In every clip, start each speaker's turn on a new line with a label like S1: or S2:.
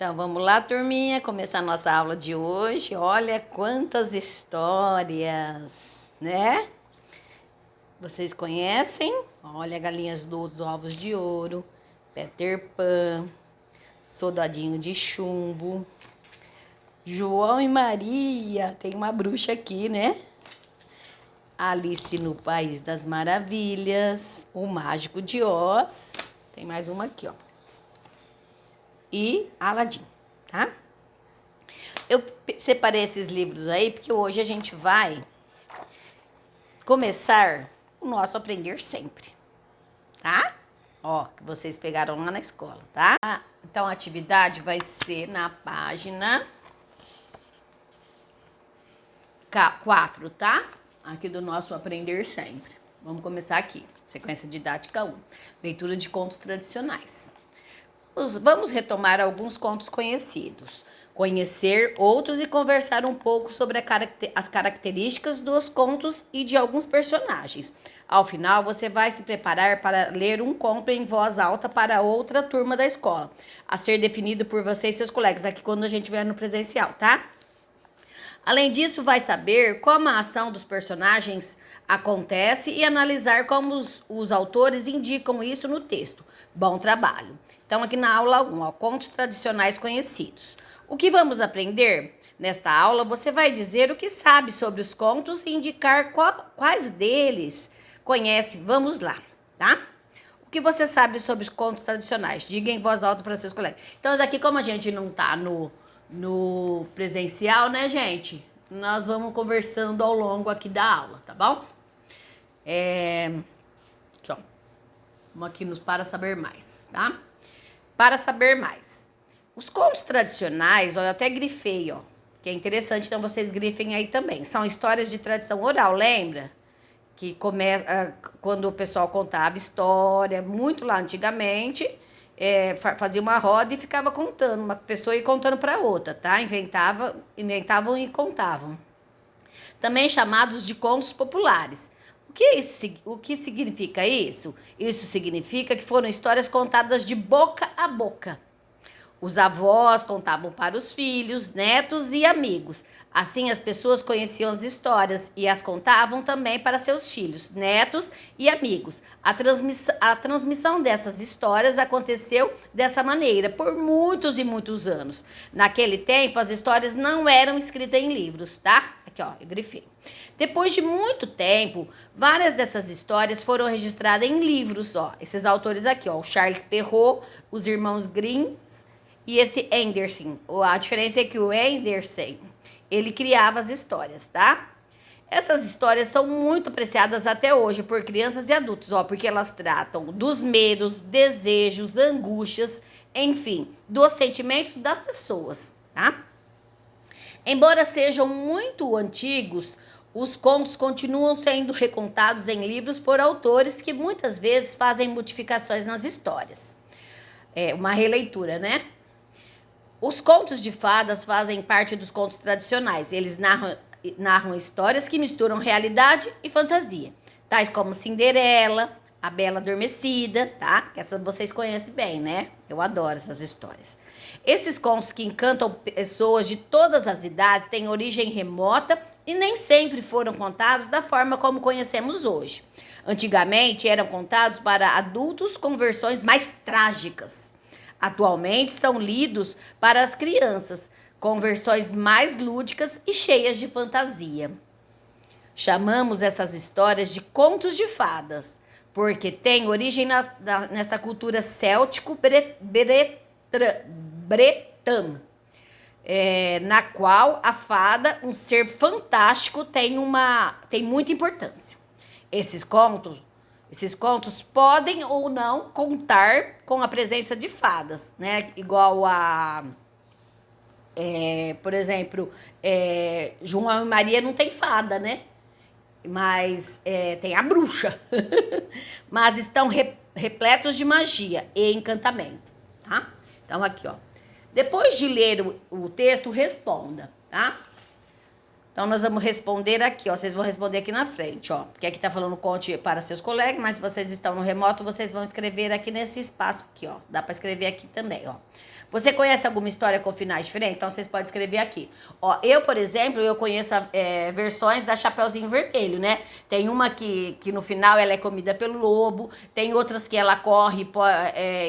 S1: Então, vamos lá, turminha, começar a nossa aula de hoje. Olha quantas histórias, né? Vocês conhecem? Olha, Galinhas dos Ovos de Ouro, Peter Pan, Soldadinho de Chumbo, João e Maria, tem uma bruxa aqui, né? Alice no País das Maravilhas, O Mágico de Oz, tem mais uma aqui, ó. E Aladim, tá? Eu separei esses livros aí porque hoje a gente vai começar o nosso Aprender Sempre, tá? Ó, que vocês pegaram lá na escola, tá? Então a atividade vai ser na página 4, tá? Aqui do nosso Aprender Sempre. Vamos começar aqui. Sequência didática 1. Leitura de contos tradicionais. Vamos retomar alguns contos conhecidos, conhecer outros e conversar um pouco sobre as características dos contos e de alguns personagens. Ao final, você vai se preparar para ler um conto em voz alta para outra turma da escola, a ser definido por você e seus colegas, daqui quando a gente estiver no presencial, tá? Além disso, vai saber como a ação dos personagens acontece e analisar como os autores indicam isso no texto. Bom trabalho! Então, aqui na aula 1, ó, contos tradicionais conhecidos. O que vamos aprender? Nesta aula, você vai dizer o que sabe sobre os contos e indicar quais deles conhece. Vamos lá, tá? O que você sabe sobre os contos tradicionais? Diga em voz alta para seus colegas. Então, daqui, como a gente não tá no presencial, né, gente? Nós vamos conversando ao longo aqui da aula, tá bom? Aqui, ó. Vamos aqui nos Para Saber Mais, tá? Para saber mais. Os contos tradicionais, ó, eu até grifei, ó, que é interessante, então vocês grifem aí também. São histórias de tradição oral, lembra? Que quando o pessoal contava história, muito lá antigamente, fazia uma roda e ficava contando, uma pessoa ia contando para outra, tá? Inventavam e contavam. Também chamados de contos populares. O que significa isso? Isso significa que foram histórias contadas de boca a boca. Os avós contavam para os filhos, netos e amigos. Assim, as pessoas conheciam as histórias e as contavam também para seus filhos, netos e amigos. A transmissão dessas histórias aconteceu dessa maneira por muitos e muitos anos. Naquele tempo, as histórias não eram escritas em livros, tá? Aqui, ó, eu grifei. Depois de muito tempo, várias dessas histórias foram registradas em livros, ó. Esses autores aqui, ó, o Charles Perrault, os irmãos Grimm e esse Andersen. A diferença é que o Andersen, ele criava as histórias, tá? Essas histórias são muito apreciadas até hoje por crianças e adultos, ó, porque elas tratam dos medos, desejos, angústias, enfim, dos sentimentos das pessoas, tá? Embora sejam muito antigos, os contos continuam sendo recontados em livros por autores que muitas vezes fazem modificações nas histórias. É uma releitura, né? Os contos de fadas fazem parte dos contos tradicionais. Eles narram histórias que misturam realidade e fantasia, tais como Cinderela, A Bela Adormecida, tá? Que essas vocês conhecem bem, né? Eu adoro essas histórias. Esses contos que encantam pessoas de todas as idades têm origem remota e nem sempre foram contados da forma como conhecemos hoje. Antigamente eram contados para adultos com versões mais trágicas. Atualmente são lidos para as crianças, com versões mais lúdicas e cheias de fantasia. Chamamos essas histórias de contos de fadas, porque têm origem nessa cultura céltico-bretã, na qual a fada, um ser fantástico, tem muita importância. Esses contos podem ou não contar com a presença de fadas, né? Igual a, por exemplo, João e Maria não tem fada, né? Mas tem a bruxa. Mas estão repletos de magia e encantamento, tá? Então, aqui, ó. Depois de ler o texto, responda, tá? Então, nós vamos responder aqui, ó. Vocês vão responder aqui na frente, ó. Porque aqui tá falando conte para seus colegas, mas se vocês estão no remoto, vocês vão escrever aqui nesse espaço aqui, ó. Dá para escrever aqui também, ó. Você conhece alguma história com finais diferentes? Então, vocês podem escrever aqui. Ó, eu, por exemplo, eu conheço versões da Chapeuzinho Vermelho, né? Tem uma que no final ela é comida pelo lobo, tem outras que ela corre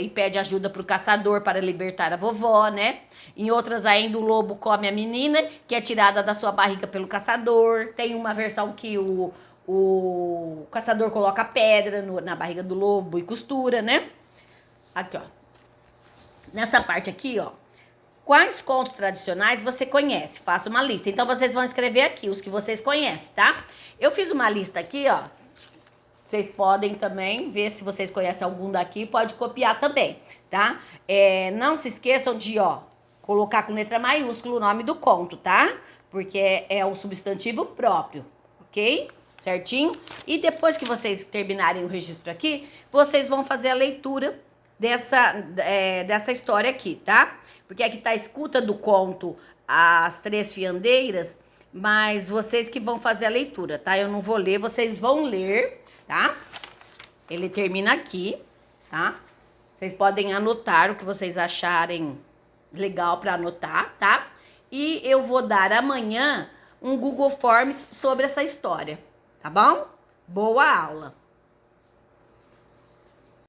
S1: e pede ajuda pro caçador para libertar a vovó, né? Em outras ainda o lobo come a menina, que é tirada da sua barriga pelo caçador. Tem uma versão que o caçador coloca pedra na barriga do lobo e costura, né? Aqui, ó. Nessa parte aqui, ó. Quais contos tradicionais você conhece? Faça uma lista. Então, vocês vão escrever aqui os que vocês conhecem, tá? Eu fiz uma lista aqui, ó. Vocês podem também ver se vocês conhecem algum daqui. Pode copiar também, tá? Não se esqueçam de, ó, colocar com letra maiúscula o nome do conto, tá? Porque é o substantivo próprio, ok? Certinho? E depois que vocês terminarem o registro aqui, vocês vão fazer a leitura dessa história aqui, tá? Porque aqui tá a escuta do conto As Três Fiandeiras, mas vocês que vão fazer a leitura, tá? Eu não vou ler, vocês vão ler, tá? Ele termina aqui, tá? Vocês podem anotar o que vocês acharem legal para anotar, tá? E eu vou dar amanhã um Google Forms sobre essa história, tá bom? Boa aula!